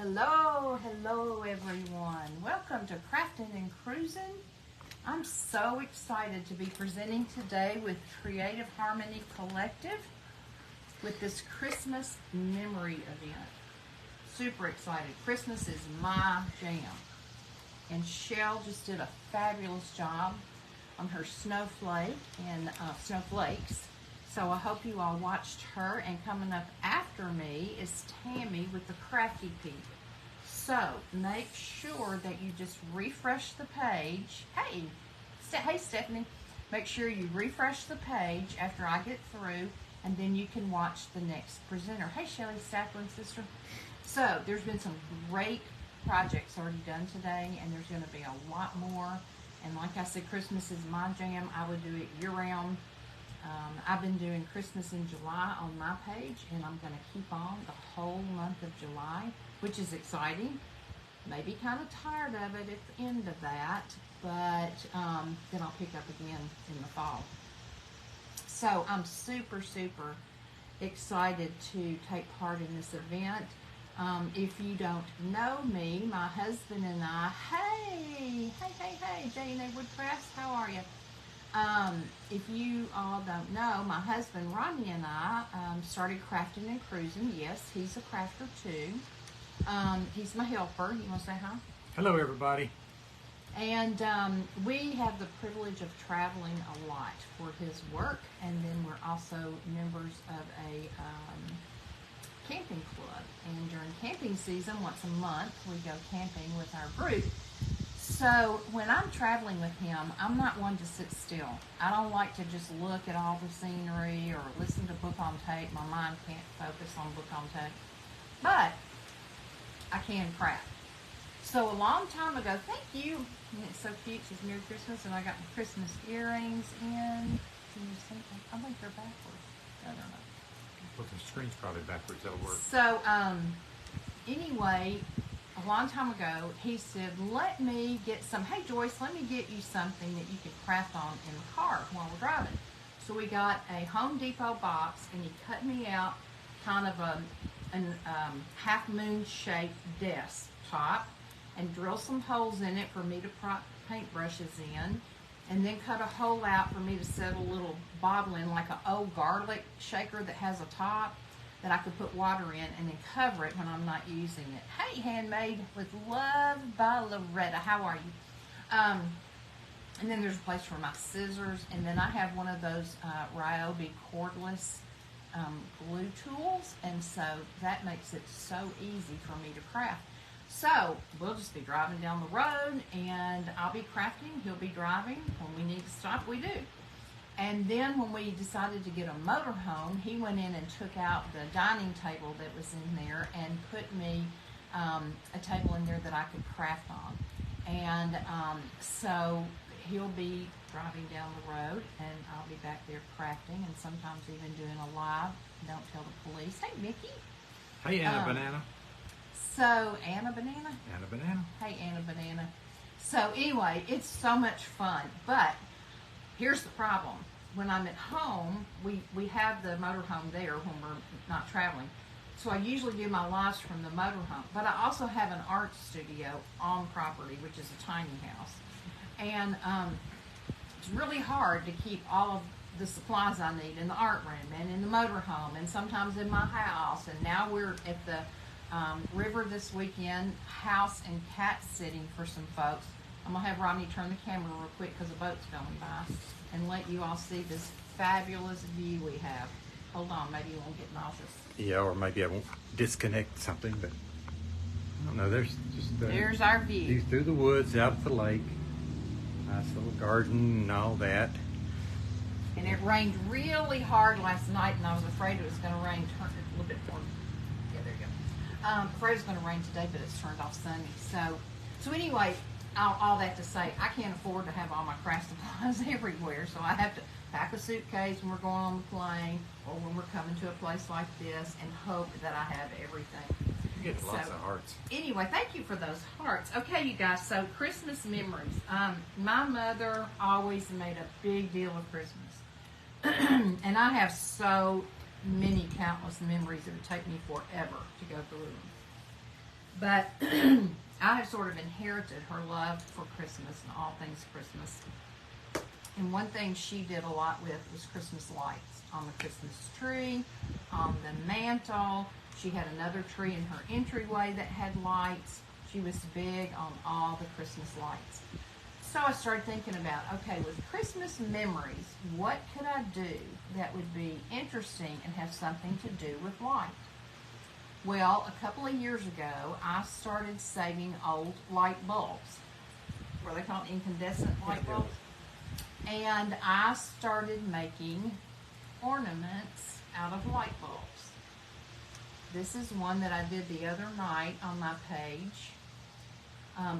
Hello everyone. Welcome to Crafting and Cruising. I'm so excited to be presenting today with Creative Harmony Collective with this Christmas memory event. Super excited. Christmas is my jam. And Shell just did a fabulous job on her snowflake and snowflakes. So I hope you all watched her, and coming up after me is Tammy with the Crafty Peak. So make sure that you just refresh the page. Hey Stephanie, make sure you refresh the page after I get through, and then you can watch the next presenter. Hey Shelly, Stackland sister. So there's been some great projects already done today, and there's going to be a lot more. And like I said, Christmas is my jam. I would do it year-round. I've been doing Christmas in July on my page, and I'm going to keep on the whole month of July, which is exciting. Maybe kind of tired of it at the end of that, but then I'll pick up again in the fall. So I'm super excited to take part in this event. If you don't know me, my husband and I, hey, J&A Woodcrafts, how are you? If you all don't know, my husband Ronnie and I started Crafting and Cruising. Yes, he's a crafter too. He's my helper. You want to say hi? Hello, everybody. And we have the privilege of traveling a lot for his work, and then we're also members of a camping club. And during camping season, once a month, we go camping with our group. So when I'm traveling with him, I'm not one to sit still. I don't like to just look at all the scenery or listen to book on tape. My mind can't focus on book on tape. But I can craft. So a long time ago, thank you. And it's so cute. She's Merry Christmas, and I got my Christmas earrings in. Can you see them? I think they're backwards. I don't know. Well, the screen's probably backwards. That'll work. So anyway, a long time ago, he said, let me get some, hey Joyce, let me get you something that you can craft on in the car while we're driving. So we got a Home Depot box, and he cut me out kind of a half moon shaped desk top and drilled some holes in it for me to prop paintbrushes in, and then cut a hole out for me to set a little bottle in, like an old garlic shaker that has a top that I could put water in, and then cover it when I'm not using it. Hey, Handmade with Love by Loretta. How are you? And then there's a place for my scissors, and then I have one of those Ryobi cordless glue tools, and so that makes it so easy for me to craft. So we'll just be driving down the road, and I'll be crafting, he'll be driving. When we need to stop, we do. And then when we decided to get a motorhome, he went in and took out the dining table that was in there and put me a table in there that I could craft on. And so he'll be driving down the road, and I'll be back there crafting, and sometimes even doing a live. Don't tell the police. Hey, Mickey. Hey, Anna Banana. So, Anna Banana? Anna Banana. Hey, Anna Banana. So anyway, it's so much fun, but here's the problem. When I'm at home, we have the motorhome there when we're not traveling. So I usually do my lives from the motorhome. But I also have an art studio on property, which is a tiny house. And it's really hard to keep all of the supplies I need in the art room and in the motorhome and sometimes in my house. And now we're at the river this weekend, house and cat sitting for some folks. I'm going to have Rodney turn the camera real quick because a boat's going by, and let you all see this fabulous view we have. Hold on, maybe you won't get nauseous. Yeah, or maybe I won't disconnect something, but I don't know. There's just there's our view. Through the woods, out at the lake. Nice little garden and all that. And it rained really hard last night, and I was afraid it was going to rain. Turn it a little bit more. Yeah, there you go. Afraid it was going to rain today, but it's turned off sunny. So anyway, all that to say, I can't afford to have all my craft supplies everywhere, so I have to pack a suitcase when we're going on the plane or when we're coming to a place like this and hope that I have everything. You get lots of hearts. Anyway, thank you for those hearts. Okay, you guys, so Christmas memories. My mother always made a big deal of Christmas. And I have so many countless memories. It would take me forever to go through them. But I have sort of inherited her love for Christmas and all things Christmas. And one thing she did a lot with was Christmas lights on the Christmas tree, on the mantle. She had another tree in her entryway that had lights. She was big on all the Christmas lights. So I started thinking about, okay, with Christmas memories, what could I do that would be interesting and have something to do with light? Well, a couple of years ago, I started saving old light bulbs. What are they called? Incandescent light bulbs. And I started making ornaments out of light bulbs. This is one that I did the other night on my page.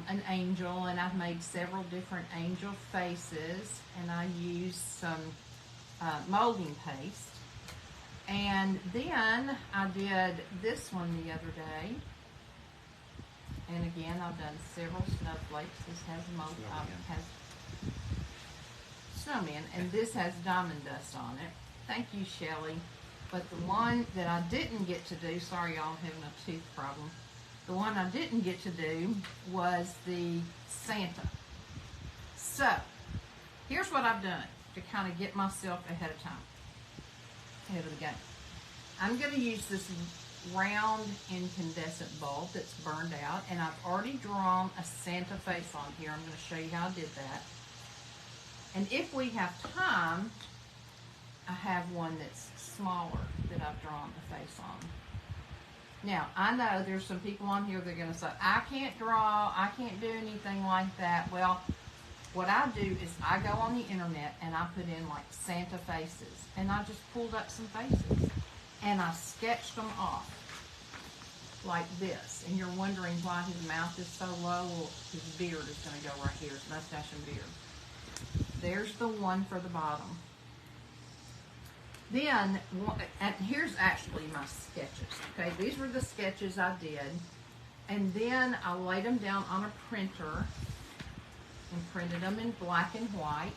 An angel, and I've made several different angel faces, and I used some molding paste. And then I did this one the other day. And again, I've done several snowflakes. This has has snowman, and this has diamond dust on it. Thank you, Shelley. But the one that I didn't get to do, sorry y'all, I'm having a tooth problem. The one I didn't get to do was the Santa. So, here's what I've done to kind of get myself ahead of time, ahead of the game. I'm going to use this round incandescent bulb that's burned out, and I've already drawn a Santa face on here. I'm going to show you how I did that. And if we have time, I have one that's smaller that I've drawn a face on. Now, I know there's some people on here that are going to say, I can't draw, I can't do anything like that. Well, what I do is I go on the internet and I put in like Santa faces, and I just pulled up some faces and I sketched them off like this. And you're wondering why his mouth is so low. Well, his beard is going to go right here, his mustache and beard. There's the one for the bottom. Then, and here's actually my sketches, okay? These were the sketches I did. And then I laid them down on a printer and printed them in black and white.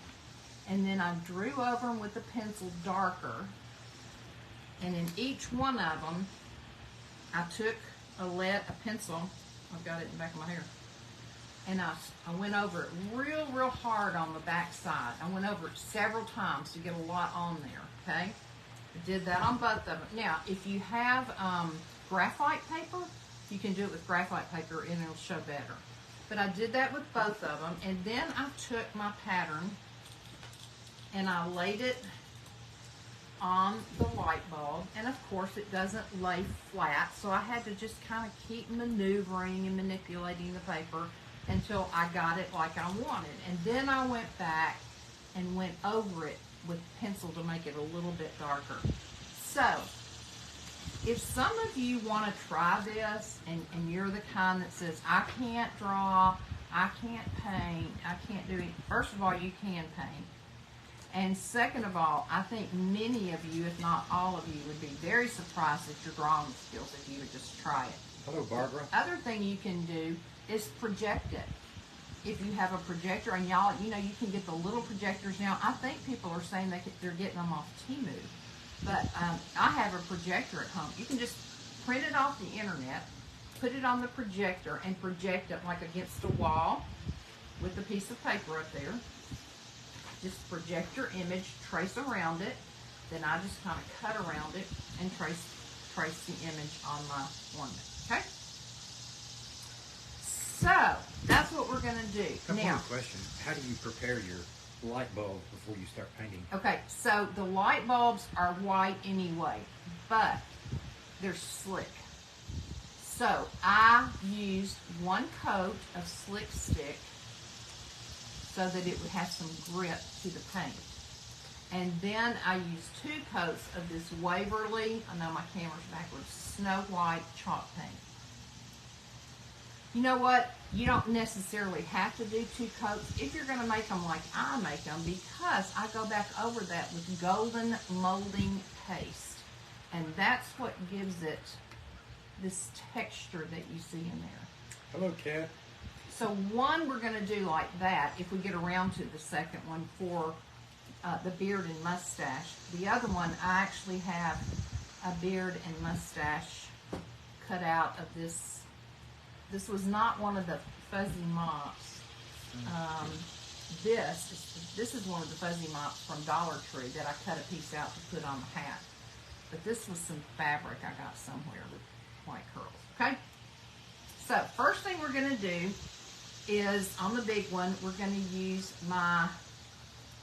And then I drew over them with a pencil darker. And in each one of them, I took a pencil, I've got it in the back of my hair, and I went over it real hard on the back side. I went over it several times to get a lot on there, okay? I did that on both of them. Now, if you have graphite paper, you can do it with graphite paper and it'll show better. But I did that with both of them, and then I took my pattern and I laid it on the light bulb, and of course it doesn't lay flat, so I had to just kind of keep maneuvering and manipulating the paper until I got it like I wanted. And then I went back and went over it with pencil to make it a little bit darker. So, if some of you want to try this, and you're the kind that says, I can't draw, I can't paint, I can't do it, first of all, you can paint. And second of all, I think many of you, if not all of you, would be very surprised at your drawing skills if you would just try it. Hello, Barbara. The other thing you can do is project it. If you have a projector, and y'all, you know, you can get the little projectors now. I think people are saying they're getting them off Temu. But I have a projector at home. You can just print it off the internet, put it on the projector, and project it like against a wall with a piece of paper up there. Just project your image, trace around it, then I just kind of cut around it and trace the image on my ornament, okay? So, that's what we're going to do. Now, question. How do you prepare your light bulb before you start painting? Okay, so the light bulbs are white anyway, but they're slick. So, I used one coat of slick stick so that it would have some grip to the paint. And then I used 2 coats of this Waverly, I know my camera's backwards, Snow White chalk paint. You know what? You don't necessarily have to do 2 coats if you're going to make them like I make them, because I go back over that with golden molding paste. And that's what gives it this texture that you see in there. Hello, Kat. So one we're going to do like that if we get around to the second one for the beard and mustache. The other one, I actually have a beard and mustache cut out of this This was not one of the fuzzy mops. This is one of the fuzzy mops from Dollar Tree that I cut a piece out to put on the hat. But this was some fabric I got somewhere with white curls. Okay? So, first thing we're going to do is, on the big one, we're going to use my,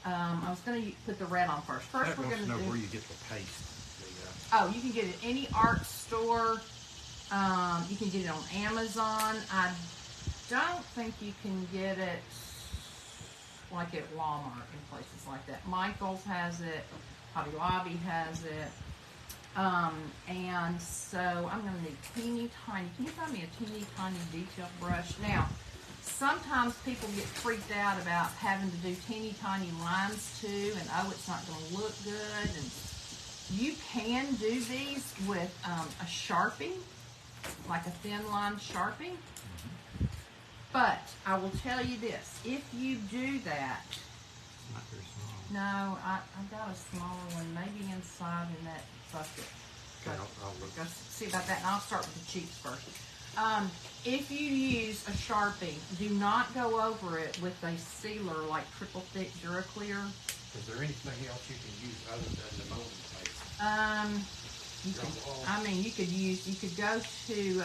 I was going to put the red on first. First, we're going to do... where you get the paste. Oh, you can get it at any art store. You can get it on Amazon. I don't think you can get it like at Walmart and places like that. Michael's has it. Hobby Lobby has it. And so I'm going to need teeny tiny. Can you find me a teeny tiny detail brush? Now, sometimes people get freaked out about having to do teeny tiny lines too, and oh, it's not going to look good. And you can do these with a Sharpie, like a thin line Sharpie. But I will tell you this, if you do that, It's not very small. no, I got a smaller one, maybe inside in that bucket. Okay, I'll look. Go see about that, and I'll start with the cheeks first. If you use a Sharpie, do not go over it with a sealer like triple thick Duraclear. Is there anything else you can use other than the molding paste? You could go to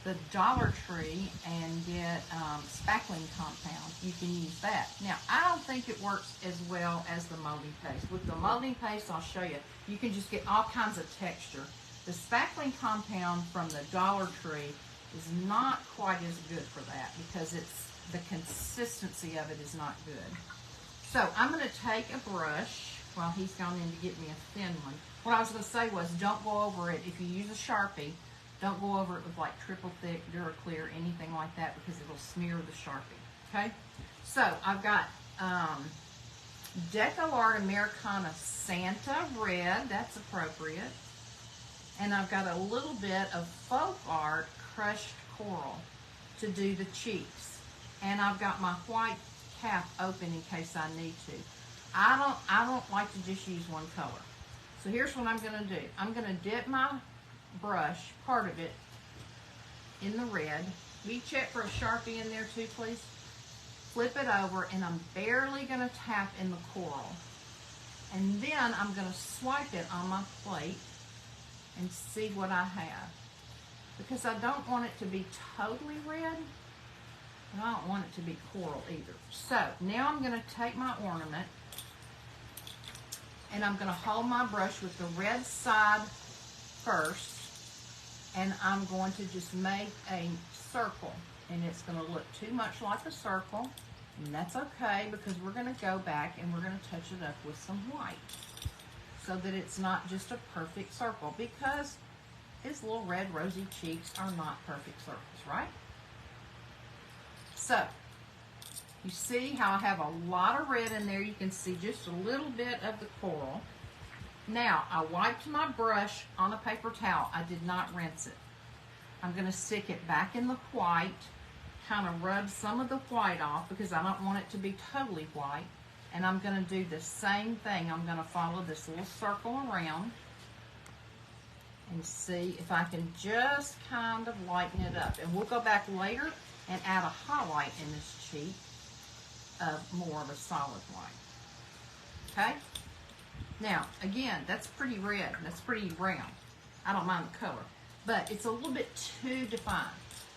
the Dollar Tree and get spackling compound. You can use that. Now, I don't think it works as well as the molding paste. With the molding paste, I'll show you, you can just get all kinds of texture. The spackling compound from the Dollar Tree is not quite as good for that because the consistency of it is not good. So I'm going to take a brush while he's gone in to get me a thin one. What I was going to say was, don't go over it. If you use a Sharpie, don't go over it with like triple thick Duraclear, anything like that, because it'll smear the Sharpie. Okay? So I've got Deco Art Americana Santa Red. That's appropriate. And I've got a little bit of Folk Art Crushed Coral to do the cheeks. And I've got my white cap open in case I need to. I don't like to just use one color. So here's what I'm going to do. I'm going to dip my brush, part of it, in the red. Will you check for a Sharpie in there too, please? Flip it over, and I'm barely going to tap in the coral. And then I'm going to swipe it on my plate and see what I have. Because I don't want it to be totally red, and I don't want it to be coral either. So now I'm going to take my ornament, and I'm going to hold my brush with the red side first, and I'm going to just make a circle. And it's going to look too much like a circle, and that's okay because we're going to go back and we're going to touch it up with some white so that it's not just a perfect circle, because his little red rosy cheeks are not perfect circles, right? So you see how I have a lot of red in there. You can see just a little bit of the coral. Now, I wiped my brush on a paper towel. I did not rinse it. I'm going to stick it back in the white, kind of rub some of the white off because I don't want it to be totally white. And I'm going to do the same thing. I'm going to follow this little circle around and see if I can just kind of lighten it up. And we'll go back later and add a highlight in this cheek of more of a solid white. Okay? Now, again, that's pretty red. That's pretty round. I don't mind the color. But it's a little bit too defined.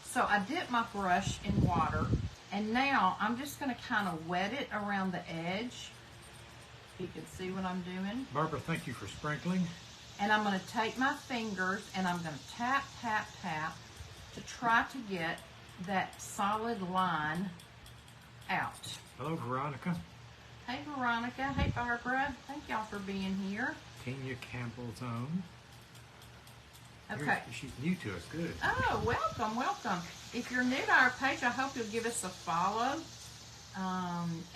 So I dip my brush in water, and now I'm just going to kind of wet it around the edge. You can see what I'm doing. Barbara, thank you for sprinkling. And I'm going to take my fingers and I'm going to tap, tap, tap to try to get that solid line out. Hello, Veronica. Hey, Veronica. Hey, Barbara. Thank y'all for being here. Kenya Campbell's own. Okay. She's new to us. Good. Oh, welcome, welcome. If you're new to our page, I hope you'll give us a follow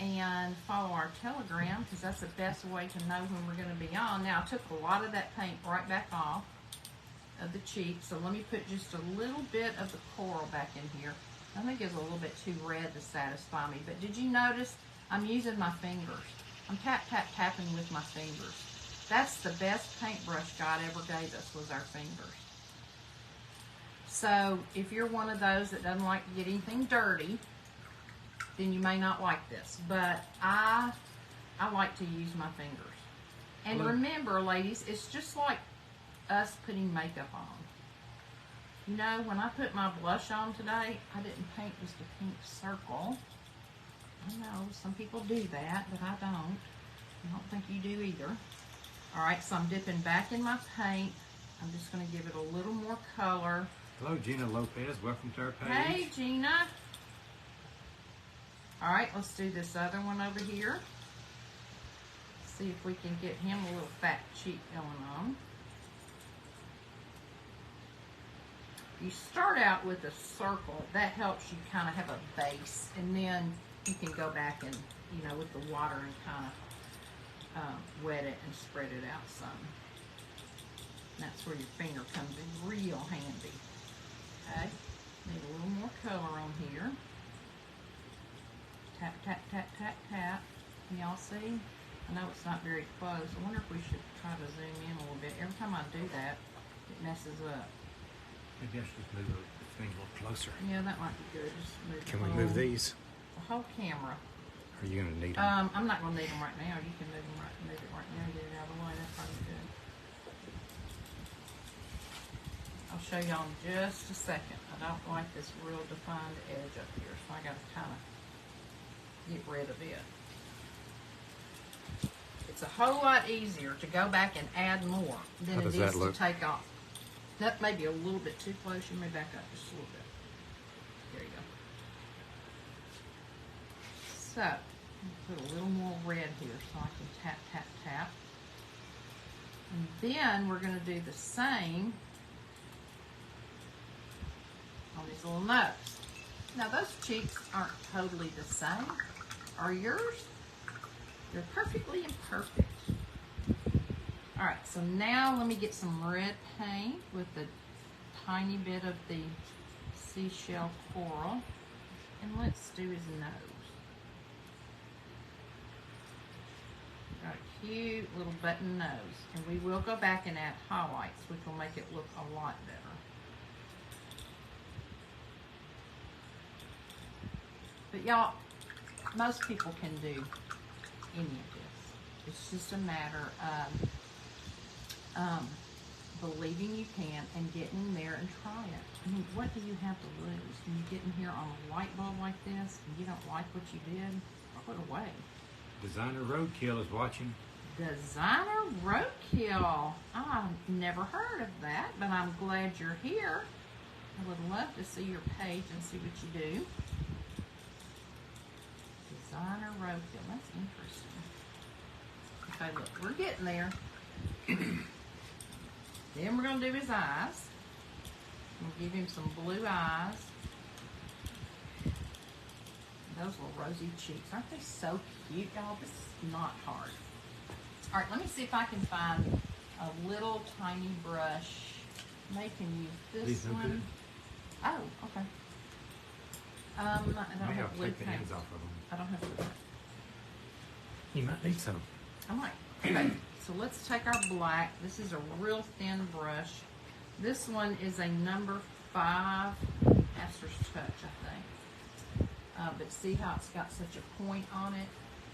and follow our Telegram, because that's the best way to know when we're going to be on. Now, I took a lot of that paint right back off of the cheek, so let me put just a little bit of the coral back in here. I think it's a little bit too red to satisfy me, but did you notice I'm using my fingers? I'm tap, tap, tapping with my fingers. That's the best paintbrush God ever gave us, was our fingers. So if you're one of those that doesn't like to get anything dirty, then you may not like this. But I like to use my fingers. And remember, ladies, it's just like us putting makeup on. You know, when I put my blush on today, I didn't paint just a pink circle. I know some people do that, but I don't. I don't think you do either. All right, so I'm dipping back in my paint. I'm just going to give it a little more color. Hello, Gina Lopez. Welcome to our page. Hey, Gina. All right, let's do this other one over here. See if we can get him a little fat cheek going on. You start out with a circle. That helps you kind of have a base, and then you can go back and, you know, with the water and kind of wet it and spread it out some. And that's where your finger comes in real handy. Okay, need a little more color on here. Tap, tap, tap, tap, tap. Can y'all see? I know it's not very close. I wonder if we should try to zoom in a little bit. Every time I do that, it messes up. Maybe I should just move the thing a little closer. Yeah, that might be good. Just move Can we move these? the whole camera. Are you going to need them? I'm not going to need them right now. You can move it right now. Get it out of the way. That's probably good. I'll show y'all in just a second. I don't like this real defined edge up here, so I got to kind of get rid of it. It's a whole lot easier to go back and add more than it is to take off. That may be a little bit too close. You may back up just a little bit. There you go. So, put a little more red here so I can tap, tap, tap. And then we're going to do the same on these little nose. Now those cheeks aren't totally the same. Are yours? They're perfectly imperfect. Alright, so now let me get some red paint with a tiny bit of the seashell coral. And let's do his nose. Got a cute little button nose. And we will go back and add highlights, which will make it look a lot better. But y'all, most people can do any of this. It's just a matter of believing you can and getting in there and try it. I mean, what do you have to lose? When you get in here on a light bulb like this and you don't like what you did, throw it away. Designer Roadkill is watching. Designer Roadkill. I've never heard of that, but I'm glad you're here. I would love to see your page and see what you do. Designer Roadkill. That's interesting. Okay, look, we're getting there. Then we're going to do his eyes. We'll give him some blue eyes. Those little rosy cheeks. Aren't they so cute, y'all? This is not hard. All right, let me see if I can find a little tiny brush. They can use this one. Oh, okay. I don't have blue take the paint. ends off of them. I don't have blue paint. You might need some. I might. Okay, so let's take our black. This is a real thin brush. This one is a number 5 Master's Touch, I think. But see how it's got such a point on it?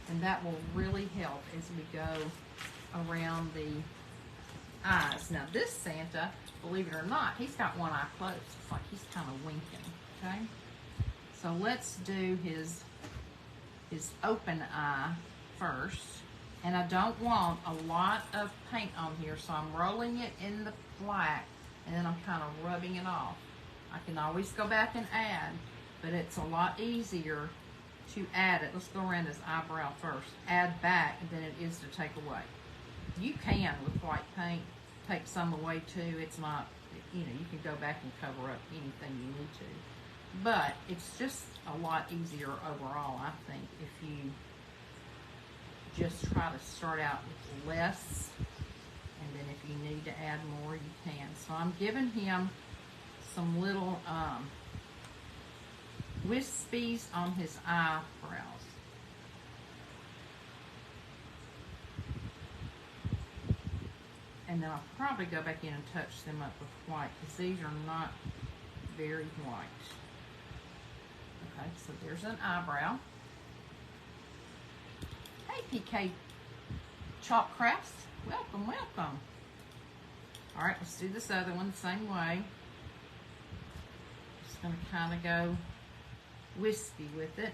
And that will really help as we go around the eyes. Now this Santa, believe it or not, he's got one eye closed. It's like he's kind of winking, okay? So let's do his open eye first. And I don't want a lot of paint on here, so I'm rolling it in the black, and then I'm kind of rubbing it off. I can always go back and add, but it's a lot easier to add it. Let's go around his eyebrow first. Add back than it is to take away. You can, with white paint, take some away too. It's not, you know, you can go back and cover up anything you need to. But it's just a lot easier overall, I think, if you just try to start out with less, and then if you need to add more, you can. So I'm giving him some little wispies on his eyebrows. And then I'll probably go back in and touch them up with white, because these are not very white. Okay, so there's an eyebrow. Hey, PK Chalk Crafts. Welcome, welcome. All right, let's do this other one the same way. Just going to kind of go wispy with it.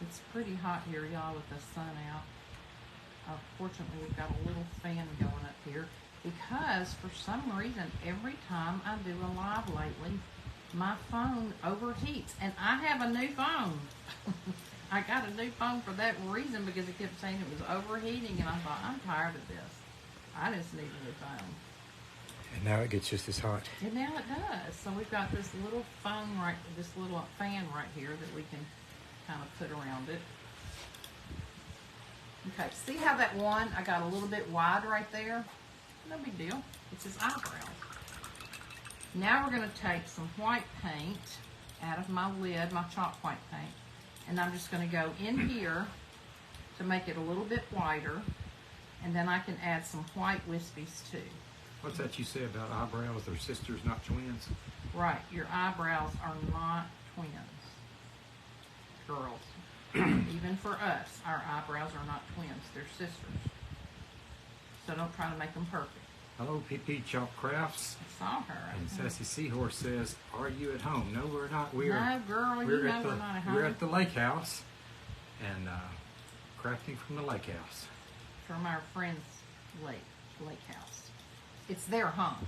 It's pretty hot here, y'all, with the sun out. Fortunately, we've got a little fan going up here because for some reason, every time I do a live lately, my phone overheats, and I have a new phone. I got a new phone for that reason because it kept saying it was overheating, and I thought, I'm tired of this. I just need a new phone. And now it gets just as hot. And now it does. So we've got this little phone this little fan right here that we can kind of put around it. Okay, see how that one, I got a little bit wide right there? No big deal. It's his eyebrow. Now we're going to take some white paint out of my lid, my chalk white paint, and I'm just going to go in here to make it a little bit whiter, and then I can add some white wispies too. What's that you say about eyebrows? They're sisters, not twins? Right, your eyebrows are not twins, girls. Even for us, our eyebrows are not twins, they're sisters. So don't try to make them perfect. Hello, PP Chalk Crafts. I saw her. And Sassy Seahorse says, "Are you at home?" No, we're not. No, girl, you know we're not at home. We're at the lake house and crafting from the lake house. From our friend's lake house. It's their home.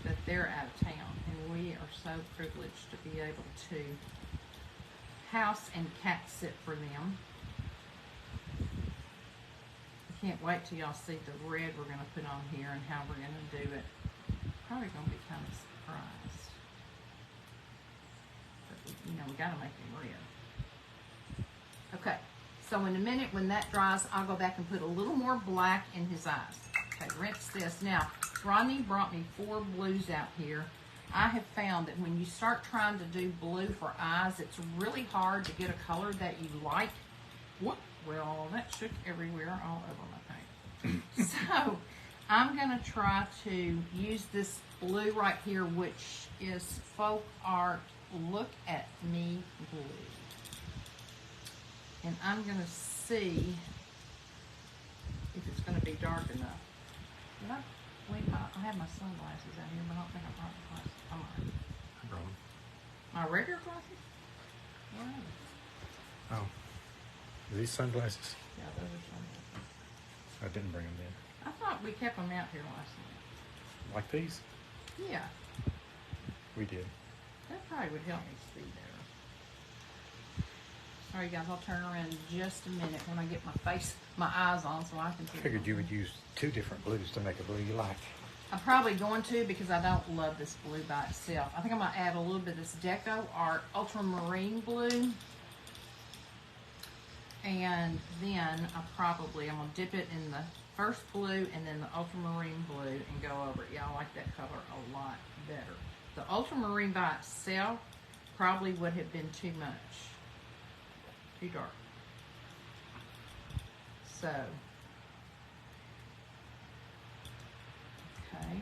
But they're out of town, and we are so privileged to be able to house and cat sit for them. I can't wait till y'all see the red we're going to put on here and how we're going to do it. Probably going to be kind of surprised. But, you know, we got to make them red. Okay, so in a minute when that dries, I'll go back and put a little more black in his eyes. Okay, rinse this. Now, Rodney brought me 4 blues out here. I have found that when you start trying to do blue for eyes, it's really hard to get a color that you like. What? Well, that shook everywhere all over my paint. So, I'm going to try to use this blue right here, which is Folk Art Look at Me Blue. And I'm going to see if it's going to be dark enough. Did I have my sunglasses out here, but I don't think I brought my glasses. I'm all right. I brought them. My regular glasses? Where are they? Oh. Are these sunglasses? Yeah, those are sunglasses. I didn't bring them in. I thought we kept them out here last night. Like these? Yeah, We did. that probably would help me see better. Sorry guys, I'll turn around in just a minute when I get my eyes on so I can see. I figured you would use 2 different blues to make a blue you like. I'm probably going to because I don't love this blue by itself. I think I'm going to add a little bit of this Deco Art Ultramarine Blue. And then I'm going to dip it in the first blue and then the ultramarine blue and go over it. Yeah, I like that color a lot better. The ultramarine by itself probably would have been too much. Too dark. So, okay.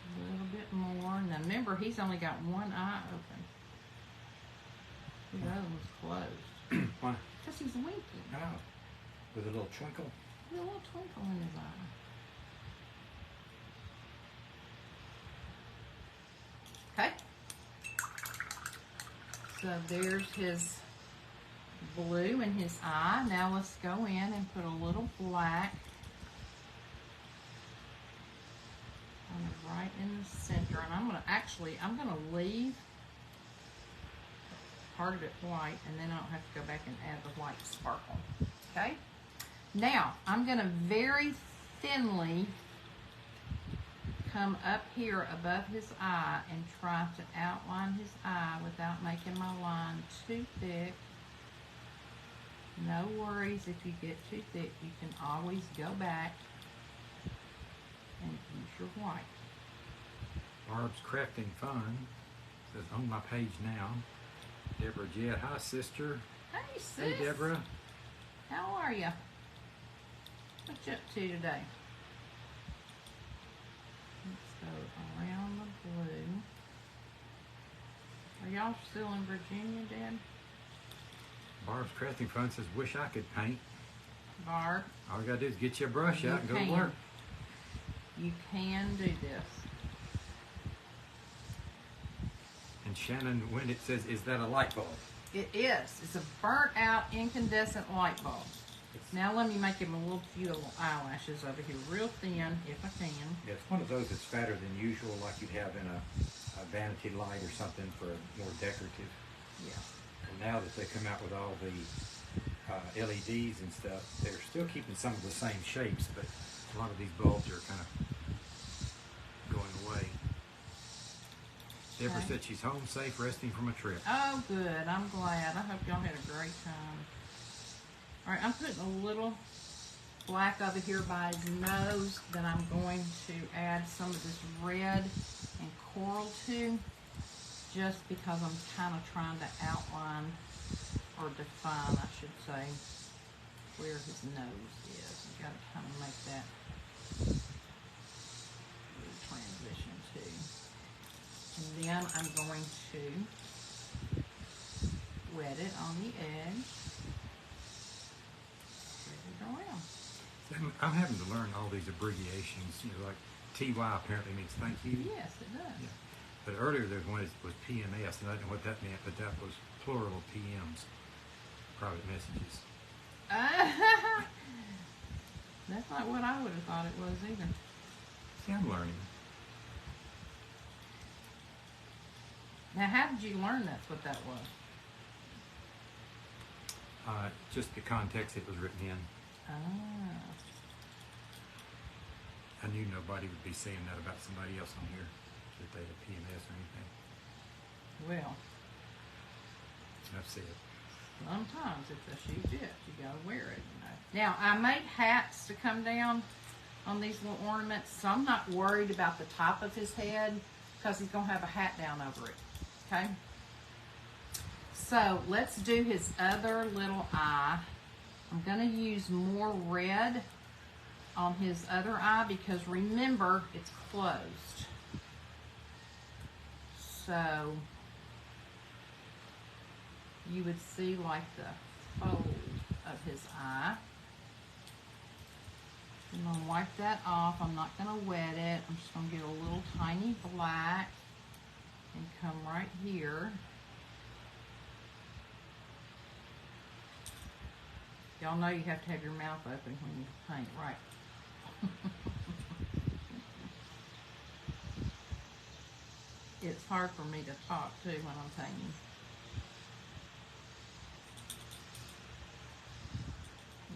A little bit more. Now remember, he's only got one eye open. The other one's closed. Why? Because he's winking. Oh. With a little twinkle. With a little twinkle in his eye. Okay. So there's his blue in his eye. Now let's go in and put a little black right in the center. And I'm going to leave part of it white, and then I don't have to go back and add the white sparkle. Okay? Now, I'm going to very thinly come up here above his eye and try to outline his eye without making my line too thick. No worries if you get too thick. You can always go back and use your white. Barb's Crafting Fun says on my page now. Deborah Jett, hi sister. Hey, sis. Hey, Deborah. How are you? What you up to today? Let's go around the blue. Are y'all still in Virginia, Dad? Barb's Crafting Fun says, wish I could paint. Barb? All you gotta do is get your brush out and go to can. work. You can do this. And Shannon Wendit says, is that a light bulb? It is. It's a burnt out incandescent light bulb. Now let me make him a few little eyelashes over here real thin, if I can. Yeah, it's one of those that's fatter than usual, like you'd have in a vanity light or something for more decorative. Yeah. And now that they come out with all the LEDs and stuff, they're still keeping some of the same shapes, but a lot of these bulbs are kind of going away. Deborah said she's home safe, resting from a trip. Oh, good. I'm glad. I hope y'all had a great time. All right, I'm putting a little black over here by his nose that I'm going to add some of this red and coral to, just because I'm kind of trying to outline, or define, I should say, where his nose is. You got to kind of make that little transition too. And then I'm going to wet it on the edge. Around. I'm having to learn all these abbreviations. You know, like TY apparently means thank you. Yes, it does. Yeah. But earlier there was PMS, and I didn't know what that meant, but that was plural of PMs, private messages. That's not what I would have thought it was either. See, I'm learning. Now, how did you learn that's what that was? Just the context it was written in. Ah. I knew nobody would be saying that about somebody else on here, that they had PMS or anything. Well, That's it. sometimes if the shoe fits, you gotta wear it, you know. Now, I made hats to come down on these little ornaments, so I'm not worried about the top of his head, because he's gonna have a hat down over it, okay? So, let's do his other little eye. I'm gonna use more red on his other eye, because remember, it's closed. So, you would see like the fold of his eye. I'm going to wipe that off. I'm not going to wet it. I'm just going to get a little tiny black and come right here. Y'all know you have to have your mouth open when you paint, right? It's hard for me to talk too when I'm painting.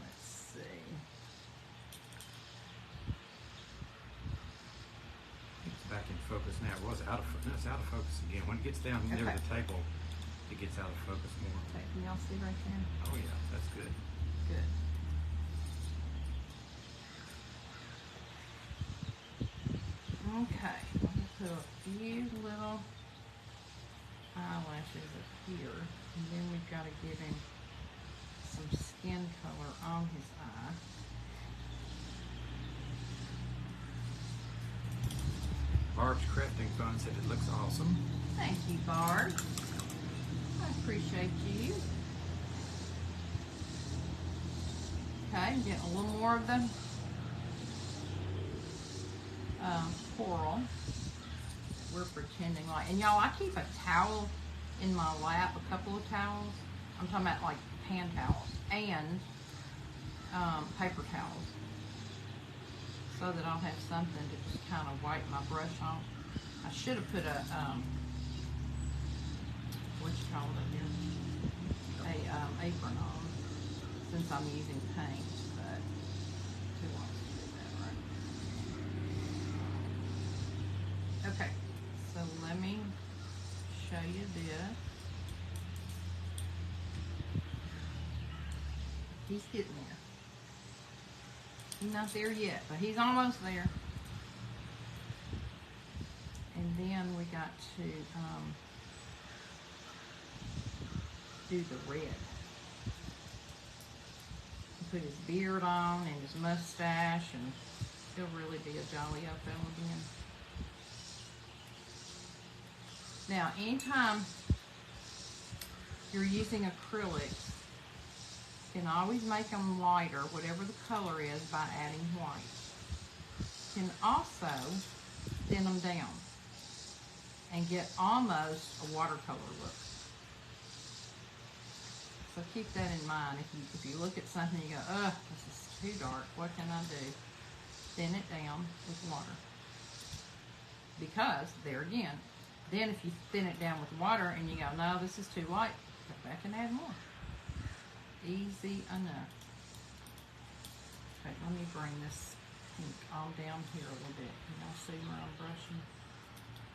Let's see. It's back in focus now. It was out of focus. It's out of focus again. When it gets down near Okay. the table, it gets out of focus more. Okay, can y'all see right there? Oh yeah, that's good. Good. Okay, I'm going to put a few little eyelashes up here, and then we've got to give him some skin color on his eye. Barb's Crafting Fun said it looks awesome. Thank you, Barb. I appreciate you. Okay, I'm getting a little more of the coral. We're pretending like, and y'all, I keep a towel in my lap, a couple of towels. I'm talking about like hand towels and paper towels, so that I'll have something to just kind of wipe my brush off. I should have put a what you call it here, a apron on, since I'm using paint, but who wants to do that, right? Okay, so let me show you this. He's getting there. He's not there yet, but he's almost there. And then we got to do the red. put his beard on and his mustache, and he'll really be a jolly old fellow again. Now, anytime you're using acrylics, you can always make them lighter, whatever the color is, by adding white. You can also thin them down and get almost a watercolor look. So keep that in mind. If you look at something and you go, ugh, this is too dark, what can I do? Thin it down with water. Because, there again, then if you thin it down with water and you go, no, this is too light, go back and add more. Easy enough. Okay, let me bring this pink all down here a little bit. Can y'all see where I'm brushing?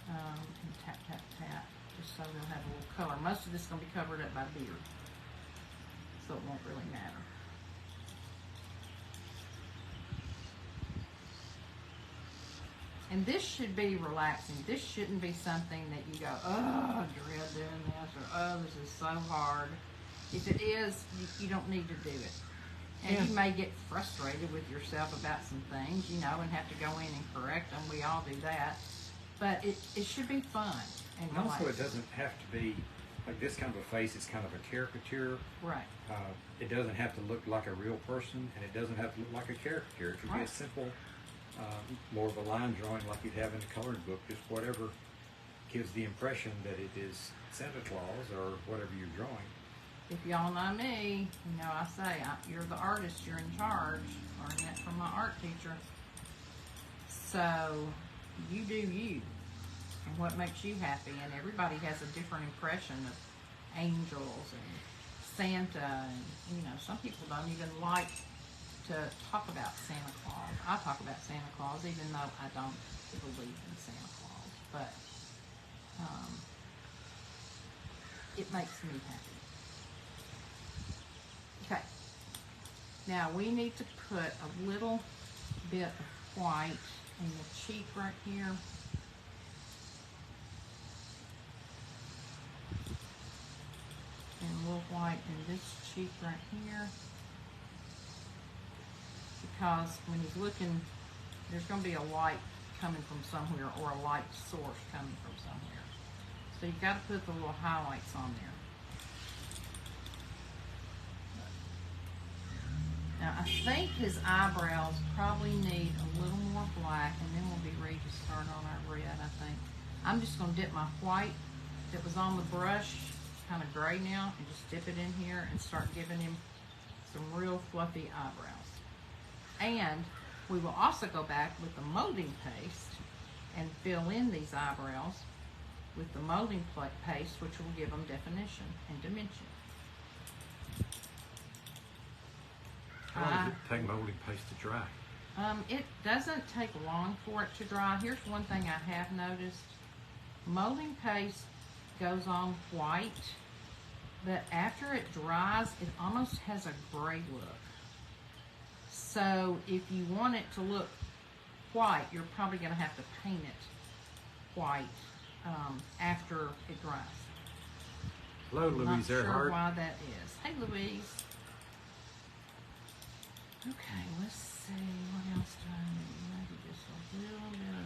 And tap, tap, tap, just so they'll have a little color. Most of this is going to be covered up by beard, so it won't really matter. And this should be relaxing. This shouldn't be something that you go, oh, I dread doing this, or oh, this is so hard. If it is, you don't need to do it. And Yeah. you may get frustrated with yourself about some things, you know, and have to go in and correct them. We all do that. But it should be fun and And also, relaxing. it doesn't have to be like this kind of a face. It's kind of a caricature. Right. It doesn't have to look like a real person, and it doesn't have to look like a caricature. It can be Right. a simple, more of a line drawing like you'd have in a colored book, just whatever gives the impression that it is Santa Claus or whatever you're drawing. If y'all know me, you know I say, you're the artist, you're in charge. Learned that from my art teacher. So, you do you. And what makes you happy. And everybody has a different impression of angels and Santa. And, you know, some people don't even like to talk about Santa Claus. I talk about Santa Claus even though I don't believe in Santa Claus. But, it makes me happy. Okay, now we need to put a little bit of white in the cheek right here. And a little white in this cheek right here. Because when he's looking, there's going to be a light coming from somewhere, or a light source coming from somewhere. So you've got to put the little highlights on there. Now, I think his eyebrows probably need a little more black, and then we'll be ready to start on our red, I think. I'm just going to dip my white that was on the brush, kind of gray now, and just dip it in here and start giving him some real fluffy eyebrows. And we will also go back with the molding paste and fill in these eyebrows with the molding paste, which will give them definition and dimension. How long does it take molding paste to dry? It doesn't take long for it to dry. Here's one thing I have noticed. Molding paste goes on white, but after it dries, it almost has a gray look. So if you want it to look white, you're probably going to have to paint it white after it dries. Hello, I'm Louise not sure Earhart. why that is. Hey, Louise. Okay, let's see, what else do I need? Maybe just a little bit of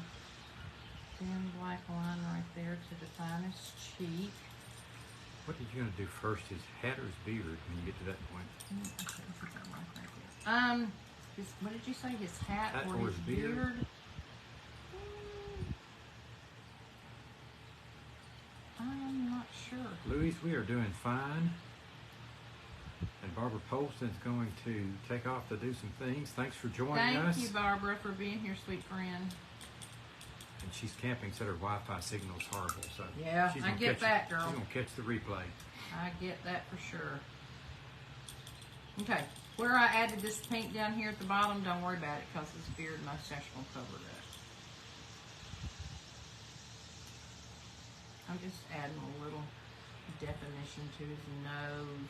thin black line right there to define his cheek. What did you going to do first, his hat or his beard when you get to that point? What did you say, his hat Hat or or his his beard? beard? I'm not sure. Louise, we are doing fine. And Barbara Polston's going to take off to do some things. Thanks for joining us. Thank you, Barbara, for being here, sweet friend. And she's camping, so her Wi-Fi signal's horrible. So Yeah, she's I gonna get catch that, it. girl. She's gonna catch the replay. I get that for sure. Okay, where I added this pink down here at the bottom, don't worry about it because his beard and mustache will cover it up. I'm just adding a little definition to his nose.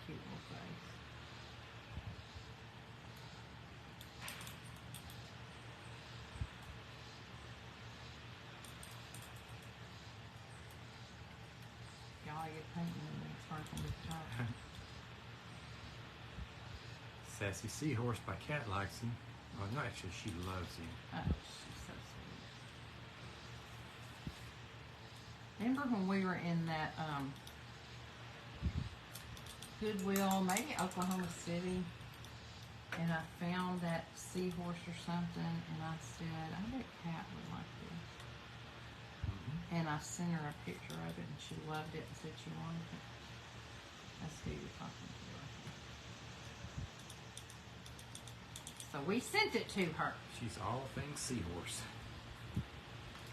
Cute little face. painting and it's hard for me to talk. Sassy Seahorse by Cat likes him. Oh, no, actually, she loves him. Oh, she's so sweet. Remember when we were in that Goodwill, maybe Oklahoma City, and I found that seahorse or something, and I said, I bet Kat would like this. And I sent her a picture of it, and she loved it and said she wanted it. That's who you're talking to. So we sent it to her. She's all things seahorse.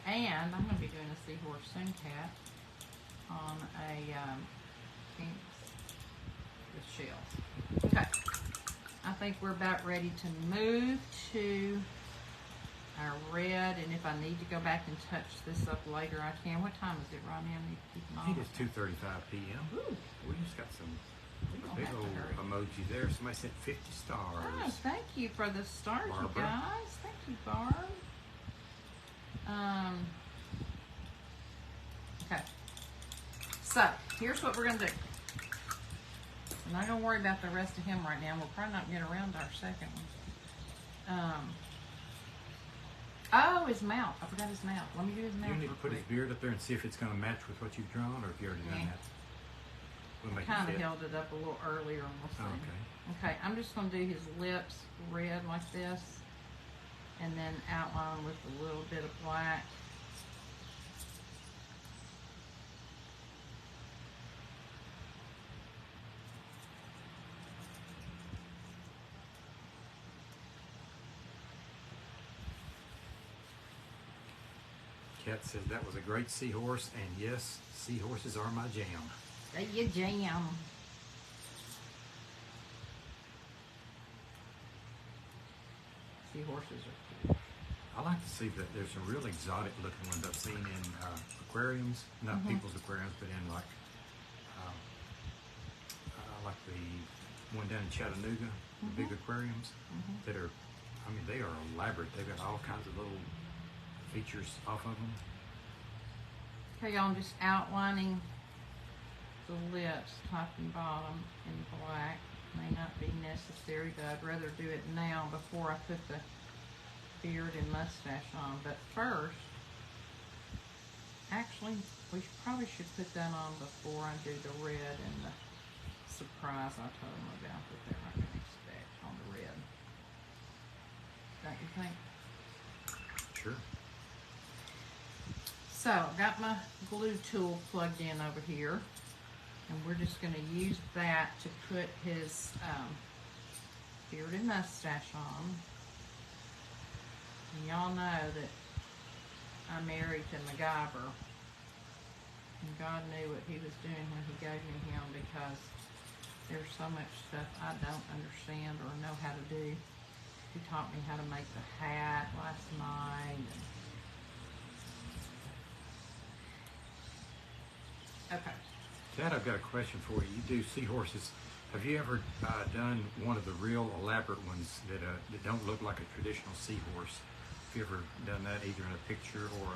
And I'm going to be doing a seahorse soon, Kat, on a canvas with shells. Okay. I think we're about ready to move to our red, and if I need to go back and touch this up later, I can. What time is it right now? I need to keep them on. It is 2:35 p.m. Ooh. We just got some don't big have to old hurry. emoji there. Somebody sent 50 stars. Oh, thank you for the stars, you Barbara. guys. Thank you, Barb. Okay. So, here's what we're going to do. I'm not going to worry about the rest of him right now. We'll probably not get around to our second one. Oh, his mouth. I forgot his mouth. Let me do his mouth You need real to put his quick. beard up there and see if it's going to match with what you've drawn, or if you already done Yeah. that. We'll make Kind it of fit. held it up a little earlier, and we'll see. Okay. Okay, I'm just going to do his lips red like this, and then outline with a little bit of black. Kat says that was a great seahorse, and yes, seahorses are my jam. There you jam. Seahorses are cute. I like to see that there's some real exotic looking ones I've seen in aquariums, not people's aquariums, but in like the one down in Chattanooga, the big aquariums that are, I mean, they are elaborate. They've got all kinds of little features off of them. Okay, y'all, I'm just outlining the lips, top and bottom, in black. May not be necessary, but I'd rather do it now before I put the beard and mustache on. But first, actually, we probably should put that on before I do the red and the surprise I told them about that they're not going to expect on the red. Don't you think? Sure. So, I've got my glue tool plugged in over here, and we're just going to use that to put his beard and mustache on. And y'all know that I'm married to MacGyver, and God knew what he was doing when he gave me him, because there's so much stuff I don't understand or know how to do. He taught me how to make the hat last night. Okay. Kat, I've got a question for you. You do seahorses. Have you ever done one of the real elaborate ones that don't look like a traditional seahorse? Have you ever done that either in a picture or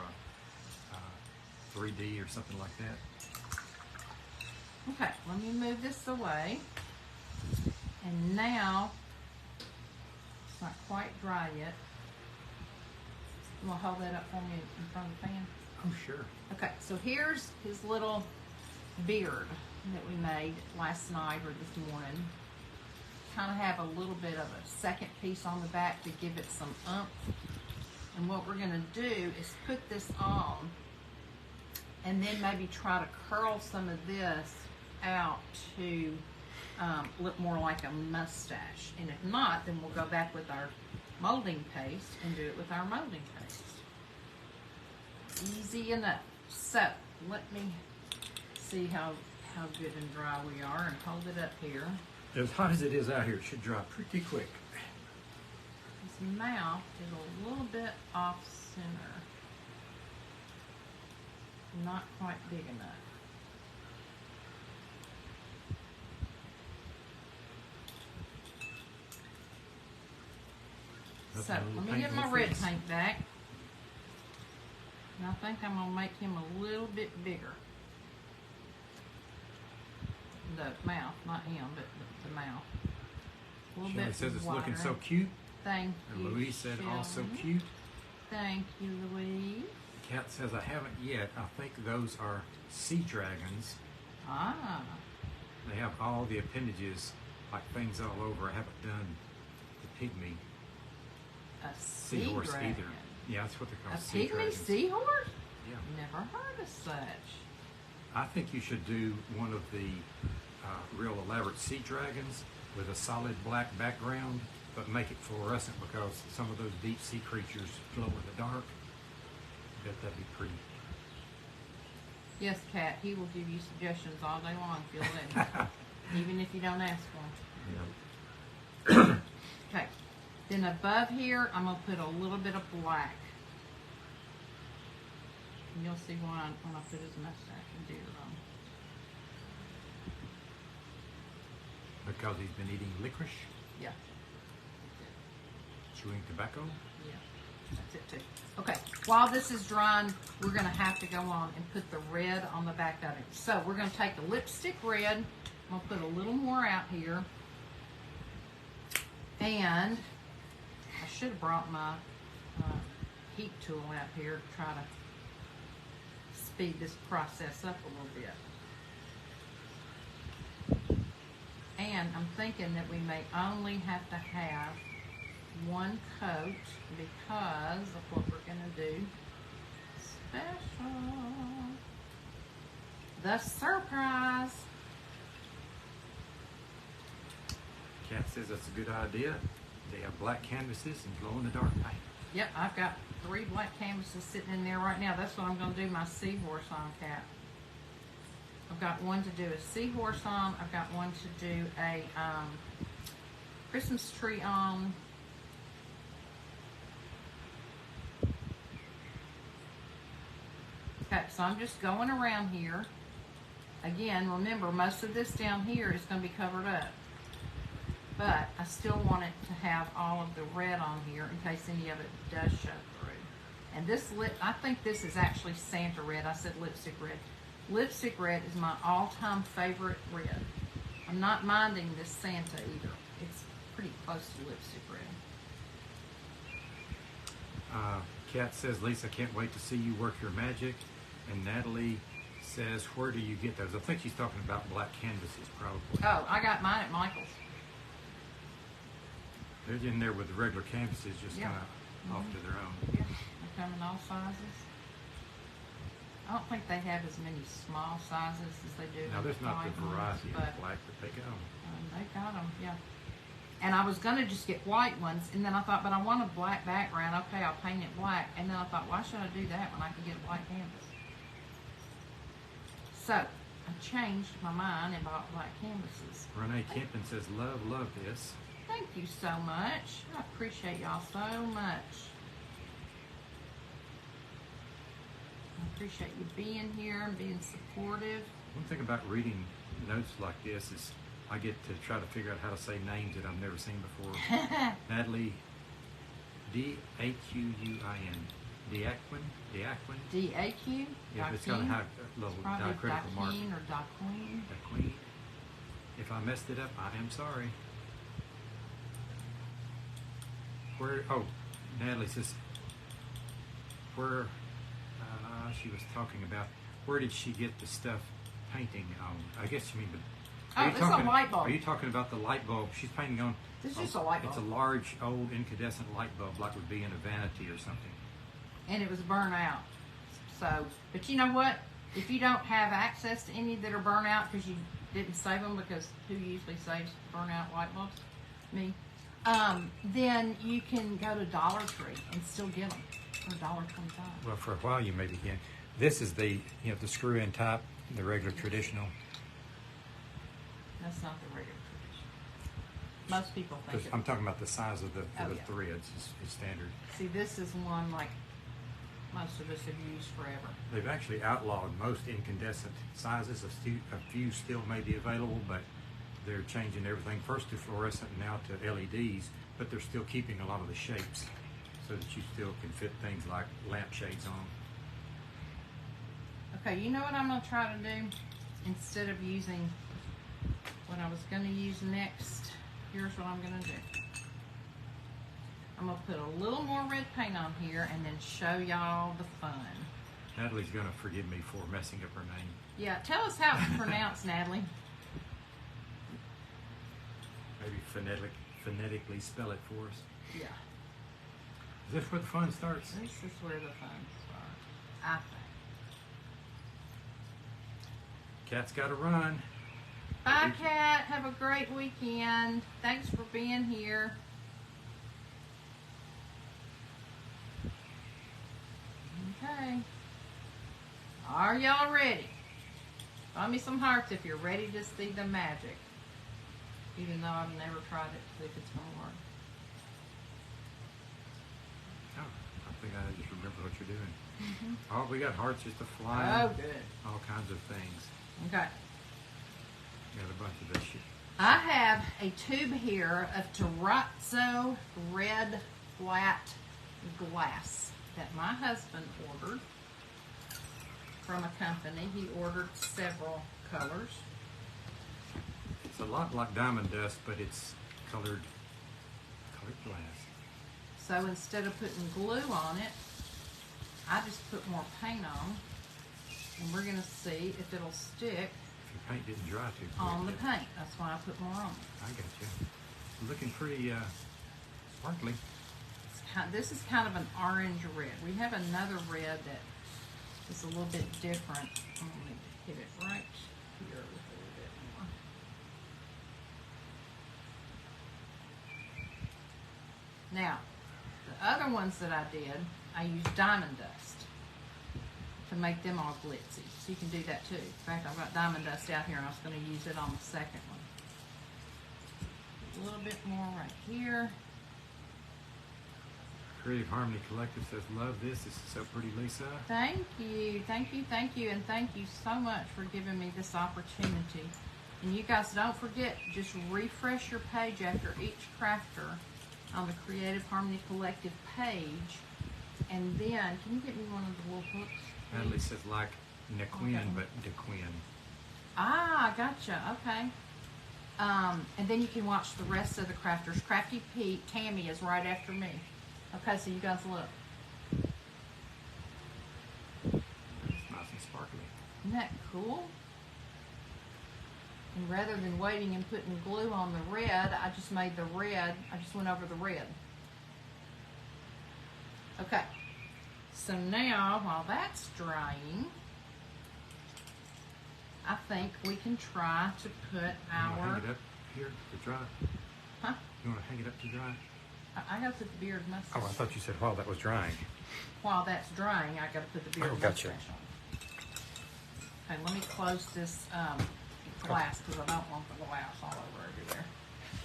a 3D or something like that? Okay, let me move this away. And now, it's not quite dry yet. You want to hold that up for me in front of the fan? Oh, sure. Okay, so here's his little beard that we made last night or this morning. Kind of have a little bit of a second piece on the back to give it some oomph. And what we're going to do is put this on and then maybe try to curl some of this out to look more like a mustache. And if not, then we'll go back with our molding paste and do it with our molding paste. Easy enough. So let me see how good and dry we are, and hold it up here. As hot as it is out here, it should dry pretty quick. His mouth is a little bit off center. Not quite big enough. So, let me get my red paint back. And I think I'm going to make him a little bit bigger. the mouth, not him, but the mouth. A little Shelley bit says it's wider. looking so cute. Thank And you, Louise said also Shelley. cute. Thank you, Louise. Kat says I haven't yet. I think those are sea dragons. Ah, They have all the appendages, like things all over. I haven't done the pygmy a sea seahorse dragon. either. Yeah, that's what they're A called. Sea pygmy dragons. seahorse? Yeah. Never heard of such. I think you should do one of the real elaborate sea dragons with a solid black background, but make it fluorescent because some of those deep sea creatures glow in the dark. I bet that'd be pretty. Yes, Kat, he will give you suggestions all day long if you'll let him. Even if you don't ask for them. Yeah. Okay. Then above here, I'm going to put a little bit of black. And you'll see why when I put his mustache and beard on. Because he's been eating licorice, Yeah. chewing tobacco. Yeah. That's it too. Okay. While this is drying, we're going to have to go on and put the red on the back of it. So we're going to take the lipstick red. I'm going to put a little more out here. And I should have brought my heat tool out here to try to speed this process up a little bit. And I'm thinking that we may only have to have one coat because of what we're going to do. Special. The surprise. Kat says that's a good idea. They have black canvases and glow-in-the-dark paint. Yep, I've got 3 black canvases sitting in there right now. That's what I'm going to do my seahorse on, Kat. I've got one to do a seahorse on. I've got one to do a Christmas tree on. Okay, so I'm just going around here. Again, remember, most of this down here is going to be covered up. But I still want it to have all of the red on here in case any of it does show through. And this I think this is actually Santa red. I said lipstick red. Lipstick red is my all-time favorite red. I'm not minding this Santa either. It's pretty close to lipstick red. Kat says, Lisa, can't wait to see you work your magic. And Natalie says, where do you get those? I think she's talking about black canvases, probably. Oh, I got mine at Michael's. They're in there with the regular canvases, just Yeah. kind of off to their own. Yeah, they come in all sizes. I don't think they have as many small sizes as they do. Now, in there's not the white ones, variety but of black that they got. they got them, yeah. And I was gonna just get white ones, and then I thought, but I want a black background. Okay, I'll paint it black. And then I thought, why should I do that when I can get a white canvas? So I changed my mind and bought black canvases. Renee Kempin says, love this. Thank you so much. I appreciate y'all so much. I appreciate you being here and being supportive. One thing about reading notes like this is I get to try to figure out how to say names that I've never seen before. Natalie, D-A-Q-U-I-N. Diaquin? D-A-Q? Yeah, it's got a little Probably diacritical mark. Daqueen or Daqueen. Daquin. If I messed it up, I am sorry. Where, oh, Natalie says, where, she was talking about, where did she get the stuff painting on? I guess you mean the, Oh, this is a light bulb. Are you talking about the light bulb? She's painting on. This is just a light bulb. It's a large, old, incandescent light bulb, like would be in a vanity or something. And it was burnt out. So, but you know what? If you don't have access to any that are burnt out because you didn't save them, because who usually saves burnt out light bulbs? Me. Then you can go to Dollar Tree and still get them for $1.25. Well, for a while you maybe can. This is the, the screw-in type, the regular traditional. That's not the regular tradition. Most people think I'm talking about the size of the Oh, yeah. threads is standard. See, this is one like most of us have used forever. They've actually outlawed most incandescent sizes. A few still may be available, but they're changing everything first to fluorescent and now to LEDs, but they're still keeping a lot of the shapes so that you still can fit things like lampshades on. Okay, you know what I'm going to try to do? Instead of using what I was going to use next, here's what I'm going to do. I'm going to put a little more red paint on here and then show y'all the fun. Natalie's going to forgive me for messing up her name. Yeah, tell us how it's pronounced, Natalie. Maybe phonetically spell it for us. Yeah. Is this where the fun starts? This is where the fun starts, I think. Cat's got to run. Bye, Cat. Have a great weekend. Thanks for being here. Okay. Are y'all ready? Find me some hearts if you're ready to see the magic. Even though I've never tried it to see if it's going to work. Oh, I think I just remember what you're doing. Mm-hmm. Oh, we got hearts just a flying. Oh, good. All kinds of things. Okay. We got a bunch of this shit. I have a tube here of terrazzo red flat glass that my husband ordered from a company. He ordered several colors. It's a lot like diamond dust, but it's colored glass. So instead of putting glue on it, I just put more paint on, and we're gonna see if it'll stick If your paint didn't dry too quick. on the paint. That's why I put more on. I got you. Looking pretty sparkly. This is kind of an orange red. We have another red that is a little bit different. I'm going to hit it right here with a little bit more. Now, the other ones that I did, I used diamond dust to make them all glitzy. So you can do that too. In fact, I've got diamond dust out here and I was going to use it on the second one. A little bit more right here. Creative Harmony Collective says, love this. This is so pretty, Lisa. Thank you, thank you, thank you, and thank you so much for giving me this opportunity. And you guys don't forget, just refresh your page after each crafter on the Creative Harmony Collective page. And then, can you get me one of the little hooks? Natalie says like Nequin, Okay. but DeQuin. Ah, gotcha, okay. And then you can watch the rest of the crafters. Crafty Pete, Tammy is right after me. Okay, so you guys look. It's nice and sparkly. Isn't that cool? And rather than waiting and putting glue on the red, I just made the red, I just went over the red. Okay, so now while that's drying, I think we can try to put You want to our, hang it up here to dry? huh? You want to hang it up to dry? I gotta put the beard mustache. Oh, I thought you said while that was drying. While that's drying, I gotta put the beard Oh, gotcha. mustache on. Okay, let me close this glass because I don't want the glass all over everywhere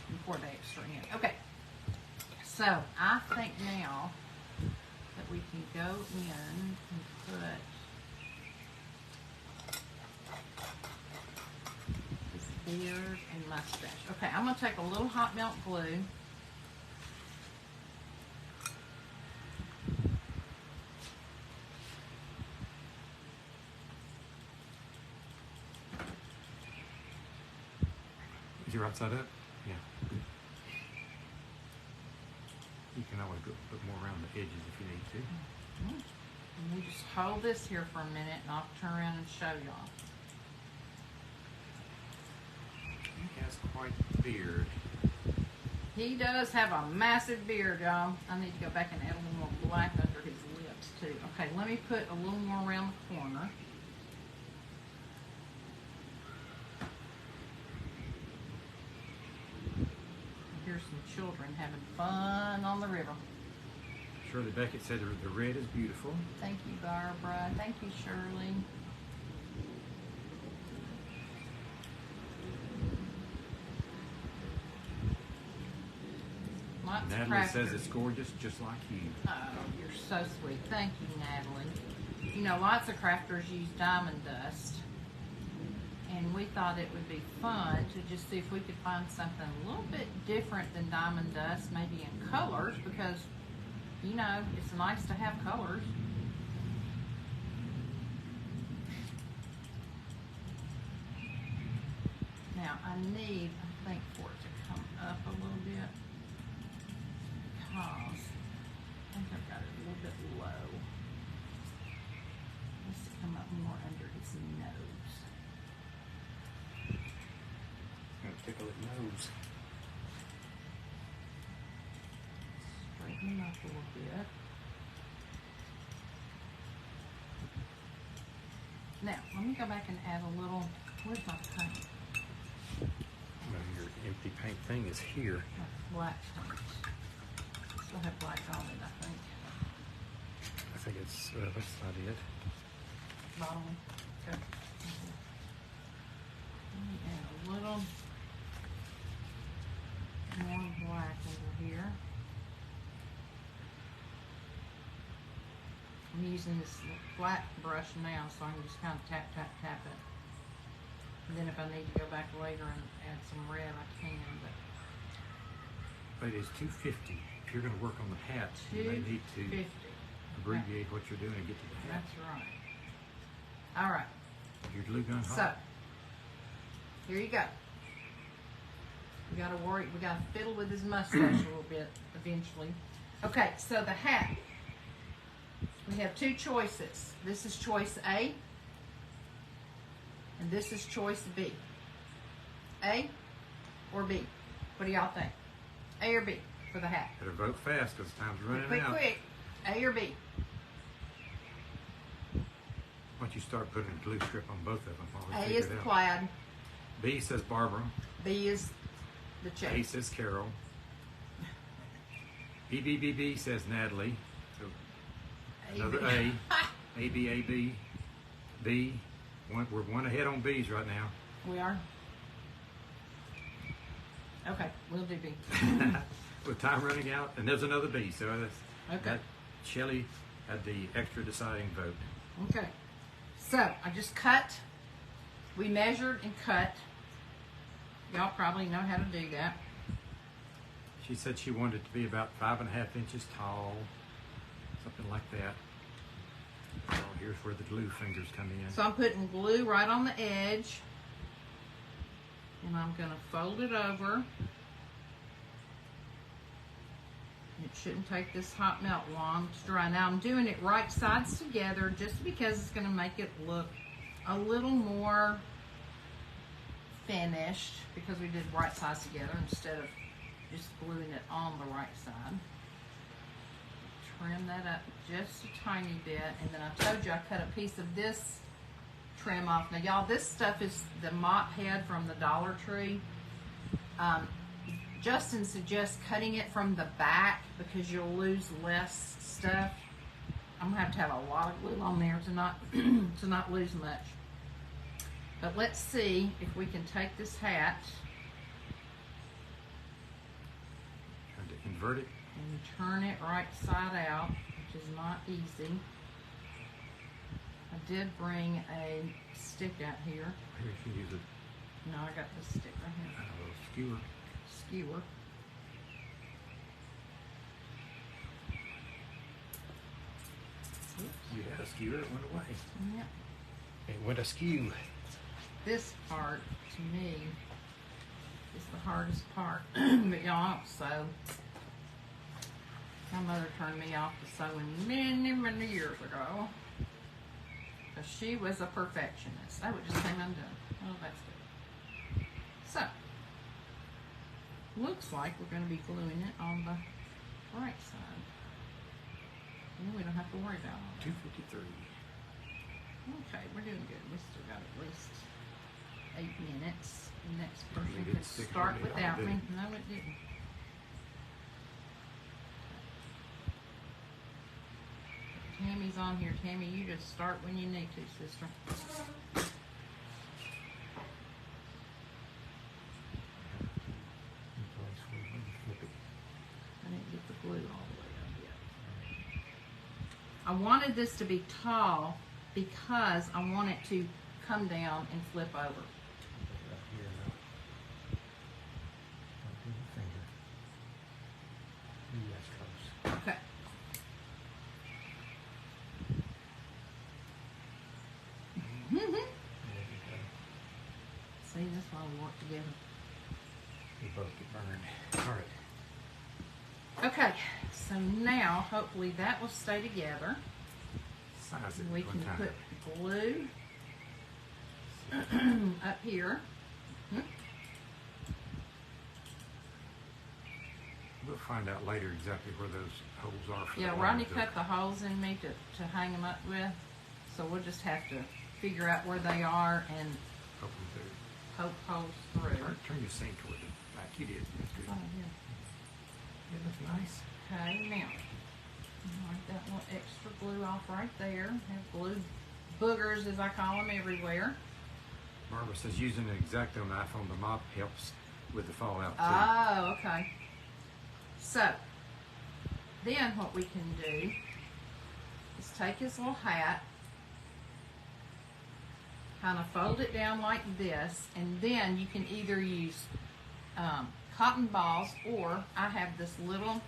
before the extra in. Okay, so I think now that we can go in and put this beard and mustache. Okay, I'm gonna take a little hot melt glue. Is your right side up? Yeah. You can always go put more around the edges if you need to. And we just hold this here for a minute and I'll turn around and show y'all. He has quite a beard. He does have a massive beard, y'all. I need to go back and add a little more black under his lips too. Okay, let me put a little more around the corner. Here's some children having fun on the river. Shirley Beckett said the red is beautiful. Thank you, Barbara. Thank you, Shirley. Lots of Natalie says crafters. it's gorgeous, just like you. Oh, you're so sweet. Thank you, Natalie. You know, lots of crafters use diamond dust. And we thought it would be fun to just see if we could find something a little bit different than diamond dust, maybe in colors, because, you know, it's nice to have colors. Now, I I need, I think, for it to come up a little bit because I think I've got it a little bit low. Let's come up more under its nose. Gonna tickle its nose. Straighten them up a little bit. Now, let me go back and add a little, where's my paint? Well, your empty paint thing is here. Black paint. Still have black on it, I think. I think it's, that's not it. Bottom. Okay. Let me add a little more black over here. I'm using this flat brush now, so I can just kind of tap, tap, tap it. And then if I need to go back later and add some red, I can. But it's $2.50. If you're going to work on the hat, you may need to $2.50. abbreviate what you're doing and get to the hat. That's right. All right. Your glue gun hot? So, here you go. We gotta worry, we gotta fiddle with his mustache a little bit eventually. Okay, so the hat. We have two choices. This is choice A, and this is choice B. A or B? What do y'all think? A or B for the hat? Better vote fast because time's running Quick, out. quick. A or B? Why don't you start putting a glue strip on both of them while we A figure is it the out. plaid. B says Barbara. B is the A check. says Carol. B says Natalie. So another A. A, B. B. We're one ahead on B's right now. We are? Okay, we'll do B. With time running out, and there's another B. So that's, Okay. that Shelley had the extra deciding vote. Okay, so I just cut. We measured and cut. Y'all probably know how to do that. She said she wanted it to be about 5.5 inches tall, something like that. So here's where the glue fingers come in. So I'm putting glue right on the edge. And I'm gonna fold it over. It shouldn't take this hot melt long to dry. Now I'm doing it right sides together just because it's gonna make it look a little more finished because we did right sides together instead of just gluing it on the right side. Trim that up just a tiny bit, and then I told you I cut a piece of this trim off. Now y'all, this stuff is the mop head from the Dollar Tree. Justin suggests cutting it from the back because you'll lose less stuff. I'm gonna have a lot of glue on there to not to not lose much. But let's see if we can take this hat Trying to invert it. and turn it right side out, which is not easy. I did bring a stick out here. Here, you can use a No, I got this stick right here. little skewer. Skewer. You had a skewer, it went away. Yep. It went askew. This part, to me, is the hardest part. But y'all, so my mother turned me off to sewing many years ago. Because she was a perfectionist. Oh, it just came undone. Oh, that's good. So, looks like we're going to be gluing it on the right side. And then we don't have to worry about all that. 253. Okay, we're doing good. We still got at least 8 minutes. The next person It can didn't stick start already, without did me. it? No, it didn't. Tammy's on here. Tammy, you just start when you need to, sister. I didn't get the glue all the way up yet. I wanted this to be tall because I want it to come down and flip over. Okay. See, See, that's why we work together. We both get burned. All right. Okay, so now hopefully that will stay together. Size it We one can time. put glue up here. We'll find out later exactly where those holes are. For Yeah, the Rodney lines cut the holes in me to hang them up with, so we'll just have to figure out where they are and Hope them through. poke holes through. Turn your sink toward the back. You did. That's good. Oh, yeah. It looks nice. Okay, now, wipe that little extra glue off right there. Have glue boogers, as I call them, everywhere. Barbara says using an X-Acto knife on the mop helps with the fallout too. Oh, okay. So, then what we can do is take his little hat, kind of fold it down like this, and then you can either use cotton balls, or I have this little,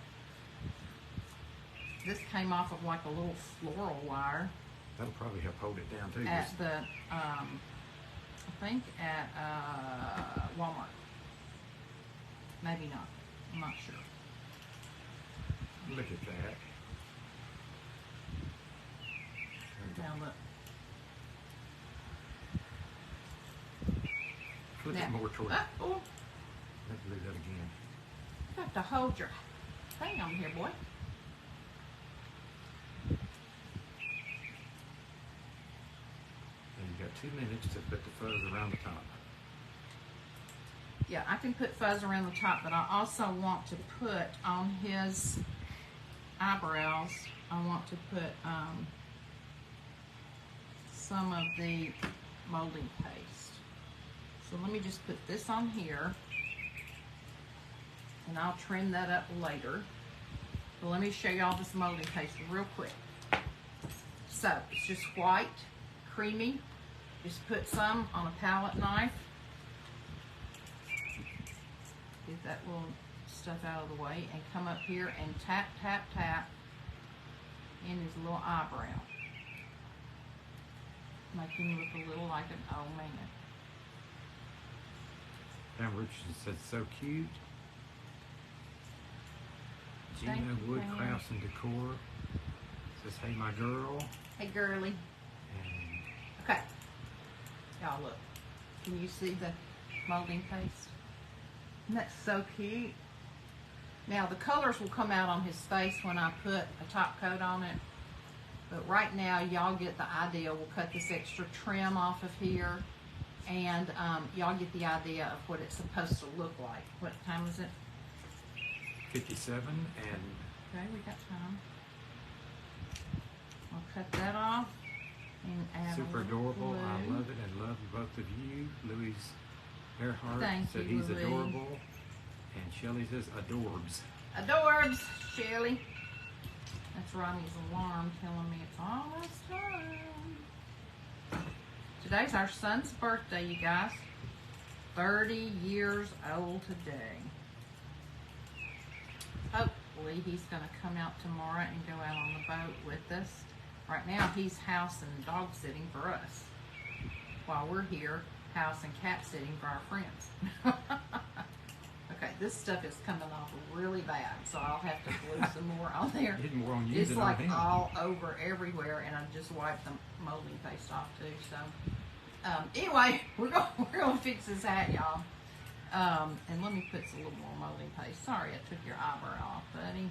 this came off of like a little floral wire That'll probably help hold it down too. at the, I think at Walmart. Maybe not. I'm not sure. Look at that. Now look. Flip Now. it more toward. Oh, Let's do that again. you have to hold your thing on here, boy. And you got 2 minutes to put the fuzz around the top. Yeah, I can put fuzz around the top, but I also want to put on his eyebrows, I want to put some of the molding paste. So let me just put this on here, and I'll trim that up later. But let me show you all this molding paste real quick. So it's just white, creamy. Just put some on a palette knife. Get that little stuff out of the way and come up here and tap, tap, tap in his little eyebrow. Make him look a little like an old man. Pam Richardson said, so cute. Thank Gina you, Wood, Pam. Crafts and Decor says, hey, my girl. Hey, girly. And Okay. Y'all look. Can you see the molding paste? Isn't that so cute? Now, the colors will come out on his face when I put a top coat on it. But right now, y'all get the idea. We'll cut this extra trim off of here. And y'all get the idea of what it's supposed to look like. What time is it? 57 and Okay, we got time. I'll cut that off and add super a little adorable. glue. I love it and love both of you. Louise Earhart Thank said you, he's Louise. adorable. And Shelley says adorbs. Adorbs, Shelly. That's Rodney's alarm telling me it's almost time. Today's our son's birthday, you guys. 30 years old today. Hopefully he's going to come out tomorrow and go out on the boat with us. Right now he's house and dog sitting for us, while we're here house and cat sitting for our friends. Okay, this stuff is coming off really bad, so I'll have to glue some more on there. Getting more on you It's than like on him. all over everywhere, and I just wiped the molding paste off too. So anyway, we're gonna fix this hat, y'all. And let me put a little more molding paste. Sorry, I took your eyebrow off, buddy.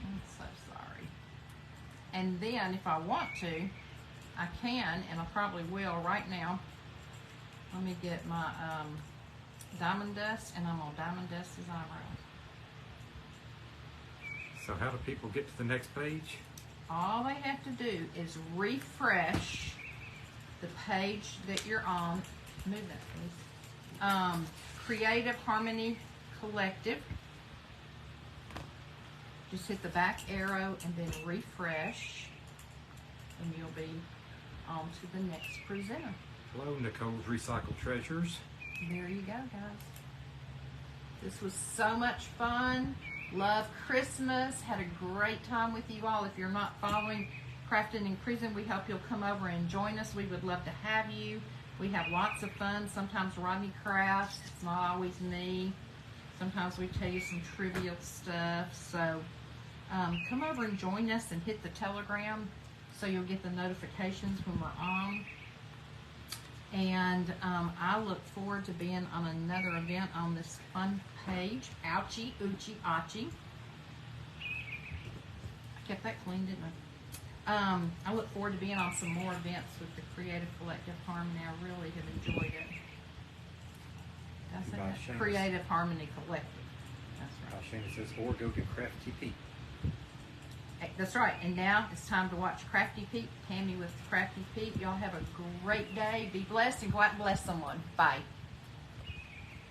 I'm so sorry. And then, if I want to, I can, and I probably will right now. Let me get my diamond dust, and I'm gonna diamond dust his eyebrows. So how do people get to the next page? All they have to do is refresh the page that you're on. Move that, please. Creative Harmony Collective. Just hit the back arrow and then refresh, and you'll be on to the next presenter. Hello, Nicole's Recycled Treasures. There you go, guys. This was so much fun. Love Christmas. Had a great time with you all. If you're not following Crafting and Cruising, we hope you'll come over and join us. We would love to have you. We have lots of fun. Sometimes Rodney crafts. It's not always me. Sometimes we tell you some trivial stuff. So come over and join us and hit the Telegram so you'll get the notifications when we're on. And I look forward to being on another event on this fun page. Ouchie, oochie, achi. I kept that clean, didn't I? I look forward to being on some more events with the Creative Collective Harmony. I really have enjoyed it. That's it. Creative Harmony Collective. That's right. Shana says, or go to Crafty Pete. That's right. And now it's time to watch Crafty Pete. Tammy with Crafty Pete. Y'all have a great day. Be blessed and go out and bless someone. Bye.